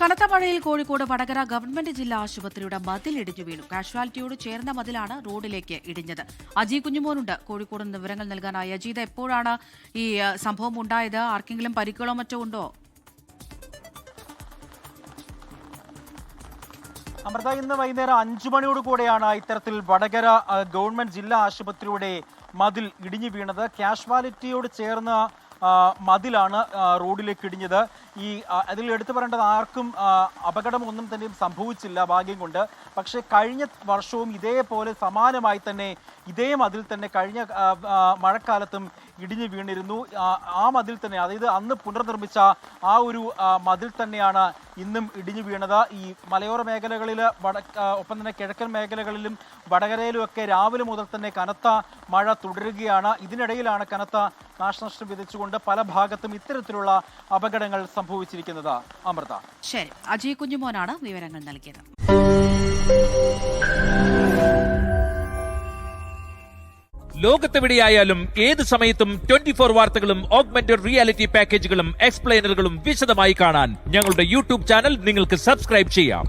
കനത്ത മഴയിൽ കോഴിക്കോട് വടകര ഗവൺമെന്റ് ജില്ലാ ആശുപത്രിയുടെ മതിൽ ഇടിഞ്ഞു വീണു. കാഷ്വാലിറ്റിയോട് ചേർന്ന മതിലാണ് റോഡിലേക്ക് ഇടിഞ്ഞത്. അജി കുഞ്ഞുമോനുണ്ട് കോഴിക്കോട് നിന്ന് വിവരങ്ങൾ നൽകാനായി. അജീത്, എപ്പോഴാണ് ഈ സംഭവം ഉണ്ടായത്? ആർക്കെങ്കിലും പരിക്കുകളോ മറ്റോ ഉണ്ടോ? അമൃത, ഇന്ന് വൈകുന്നേരം 5 മണിയോട് കൂടെയാണ് ഇത്തരത്തിൽ വടകര ഗവൺമെന്റ് ജില്ലാ ആശുപത്രിയുടെ മതിൽ ഇടിഞ്ഞു വീണത്. കാഷ്വാലിറ്റിയോട് ചേർന്ന മതിലാണ് റോഡിലേക്ക് ഇടിഞ്ഞത്. അതിൽ എടുത്തു പറയേണ്ടത് ആർക്കും അപകടമൊന്നും തന്നെയും സംഭവിച്ചില്ല, ഭാഗ്യം കൊണ്ട്. പക്ഷേ കഴിഞ്ഞ വർഷവും ഇതേപോലെ സമാനമായി തന്നെ ഇതേ മതിൽ തന്നെ കഴിഞ്ഞ മഴക്കാലത്തും ഇടിഞ്ഞു വീണിരുന്നു. ആ മതിൽ തന്നെ, അതായത് അന്ന് പുനർനിർമ്മിച്ച ആ ഒരു മതിൽ തന്നെയാണ് ഇന്നും ഇടിഞ്ഞു വീണത്. ഈ മലയോര മേഖലകളിൽ ഒപ്പം തന്നെ കിഴക്കൻ മേഖലകളിലും വടകരയിലും ഒക്കെ രാവിലെ മുതൽ തന്നെ കനത്ത മഴ തുടരുകയാണ്. ഇതിനിടയിലാണ് കനത്ത നാശനഷ്ടം വിതച്ചുകൊണ്ട് പല ഭാഗത്തും ഇത്തരത്തിലുള്ള അപകടങ്ങൾ സംഭവിച്ചിരിക്കുന്നത്. അമൃത, ശരി. അജി കുഞ്ഞുമോനാണ് വിവരങ്ങൾ നൽകിയത്. ലോകത്തെവിടെയായാലും ഏത് സമയത്തും 24 വാർത്തകളും ഓഗ്മെന്റഡ് റിയാലിറ്റി പാക്കേജുകളും എക്സ്പ്ലെയിനറുകളും വിശദമായി കാണാൻ ഞങ്ങളുടെ യൂട്യൂബ് ചാനൽ നിങ്ങൾക്ക് സബ്സ്ക്രൈബ് ചെയ്യാം.